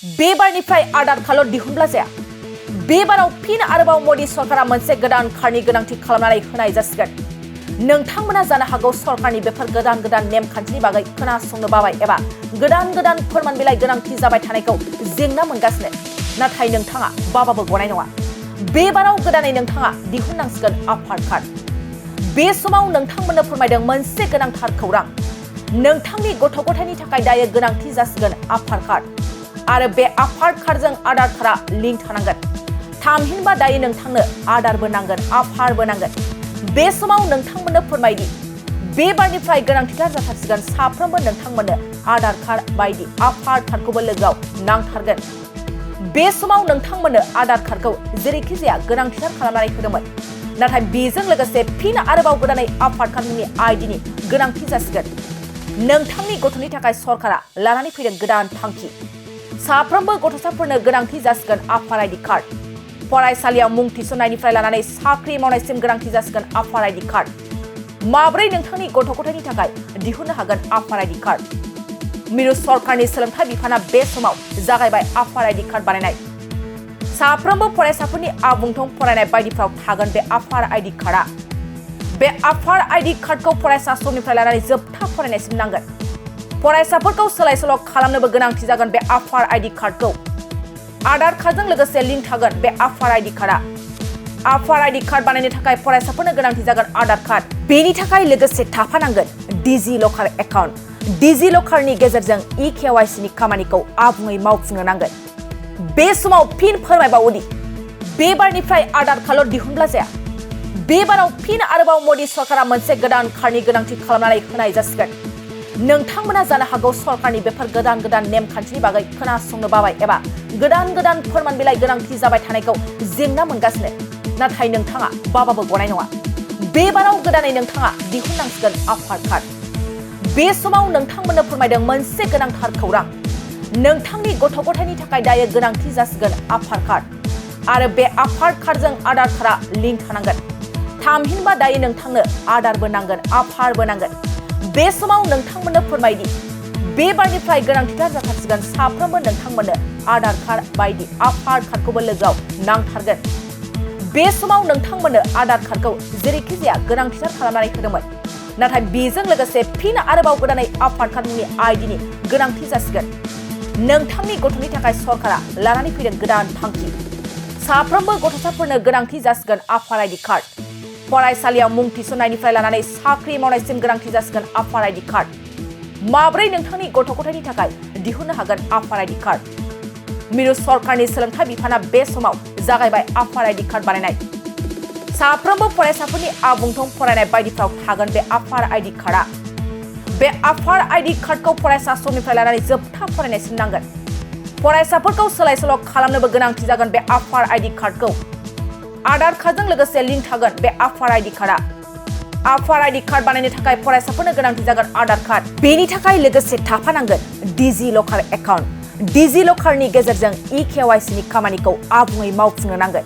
बे बारनिफ्राय आधार कार्डल' दिहुनब्ला जाया। बे बाराव फिन आरोबाव मोदी सरकारा मोनसे गोदान कार्डनि गोनांथि खालामनानै होनाय जासिगोन। नोंथांमोना जानो हागौ सरकारनि बेफोर गोदान नेमखान्थिनि बागै खोनासंनो बाबाय एबा गोदान फोरमान बिलाइ गोनांथि जाबाय थानायखौ जेंना मोनगासिनो। नाथाय नोंथाङा बाबाबो गनाय नङा। बे बाराव गोदानै नोंथाङा दिहुननांसिगोन आपार कार्ड। बे समाव नोंथांमोननो फोरमायदों मोनसे गोनांथार खौरां। नोंथांनि गथ' गथायनि थाखाय दायो गोनांथि जासिगोन आपार कार्ड। आरो बे आपार कार्डजों आधार कार्डआ लिंक थानांगोन। थामहिनबा दायो नोंथांनो आधारबो नांगोन, आपारबो नांगोन। बे समाव नोंथांमोननो फोरमायदि बे बारनिफ्राय गोनांथिथार जाथारसिगोन साफ्रोमबो नोंथांमोननो आधार कार्ड बायदि आपार कार्डखौबो लोगोआव नांथारगोन। बे समाव नोंथांमोननो आधार कार्डखौ जेरैखि जाया गोनांथिथार खालामनानै होदोंमोन। नाथाय बेजों लोगोसे फिन आरोबाव गोदानै आपार कार्डनि आइडिनि गोनांथि जासिगोन। नोंथांनि गथ'नि थाखाय सरकारा लानानै फैदों गोदान थांखि। साफ्रोमबो गथ'साफोरनो गोनांथि जासिगोन आपार आइडि कार्ड। फरायसालियाव मुं थिसननायनिफ्राय लानानै साख्रि मावनायसिम गोनांथि जासिगोन आपार आइडि कार्ड। माब्रै नोंथांनि गथ' गथायनि थाखाय दिहुननो हागोन आपार आइडि कार्ड? मिरु सरकारनि सोलोंथाइ बिफाना बे समाव जागायबाय आपार आइडि कार्ड बानायनाय। साफ्रोमबो फरायसाफोरनि आबुंथं फरायनाय बायदिफ्राव थागोन बे आपार आइडि कार्डआ। बे आपार आइडि कार्डखौ फरायसा समनिफ्राय लानानै जोबथा फरायनायसिम नांगोन। फरायसाफोरखौ सोलाय सोल' खालामनोबो गोनांथि जागोन बे आपार आइडि कार्डखौ। आधार कार्डजों लोगोसे लिंक थागोन बे आपार आइडि कार्डआ। आपार आइडि कार्ड बानायनो थाखाय फरायसाफोरनो गोनांथि जागोन आधार कार्ड। बेनि थाखाय लोगोसे थाफानांगोन डिजि लकार एकाउन्ट। डिजि लकारनि गेजेरजों KYC नि खामानिखौ आबुङै मावफुंनो नांगोन। बे समाव फिन फोरमायबावोदि बे बारनिफ्राय आधार कार्डल' दिहुनब्ला जाया। बे बाराव फिन आरोबाव मोदी सरकारा मोनसे गोदान कार्डनि गोनांथि खालामनानै होनाय जासिगोन। नोंथांमोना जानो हागौ सरकारनि बेफोर गोदान नेमखान्थिनि बागै खोनासंनो बाबाय एबा गोदान फोरमान बिलाइ गोनांथि जाबाय थानायखौ जेंना मोनगासिनो। नाथाय नोंथाङा बाबाबो गनाय नङा। बे बाराव गोदानै नोंथाङा दिहुननांसिगोन आपार कार्ड। बे समाव नोंथांमोननो फोरमायदों मोनसे गोनांथार खौरां। नोंथांनि गथ' गथायनि थाखाय दायो गोनांथि जासिगोन आपार कार्ड। आरो बे आपार कार्डजों आधार कार्डआ लिंक थानांगोन। थामहिनबा दायो नोंथांनो आधारबो नांगोन, आपारबो नांगोन। बे समाव नोंथांमोननो फोरमायदि बे बारनिफ्राय गोनांथिथार जाथारसिगोन साफ्रोमबो नोंथांमोननो आधार कार्ड बायदि आपार कार्डखौबो लोगोआव नांथारगोन। बे समाव नोंथांमोननो आधार कार्डखौ जेरैखि जाया गोनांथिथार खालामनानै होदोंमोन। नाथाय बेजों लोगोसे फिन आरोबाव गोदानै आपार कार्डनि आइडिनि गोनांथि जासिगोन। नोंथांनि गथ'नि थाखाय सरकारा लानानै फैदों गोदान थांखि। साफ्रोमबो गथ'साफोरनो गोनांथि जासिगोन आपार आइडि कार्ड। फरायसालियाव मुं थिसननायनिफ्राय लानानै साख्रि मावनायसिम गोनांथि जासिगोन आपार आइडि कार्ड। माब्रै नोंथांनि गथ' गथायनि थाखाय दिहुननो हागोन आपार आइडि कार्ड? मिरु सरकारनि सोलोंथाइ बिफाना बे समाव जागायबाय आपार आइडि कार्ड बानायनाय। साफ्रोमबो फरायसाफोरनि आबुंथं फरायनाय बायदिफ्राव थागोन बे आपार आइडि कार्डआ। बे आपार आइडि कार्डखौ फरायसा समनिफ्राय लानानै जोबथा फरायनायसिम नांगोन। फरायसाफोरखौ सोलाय सोल' खालामनोबो गोनांथि जागोन बे आपार आइडि कार्डखौ। आधार कार्डजों लोगोसे लिंक थागोन बे आपार आइडि कार्डआ। आपार आइडि कार्ड बानायनो थाखाय फरायसाफोरनो गोनांथि जागोन आधार कार्ड। बेनि थाखाय लोगोसे थाफानांगोन डिजि लकार एकाउन्ट। डिजि लकारनि गेजेरजों KYC नि खामानिखौ आबुङै मावफुंनो नांगोन।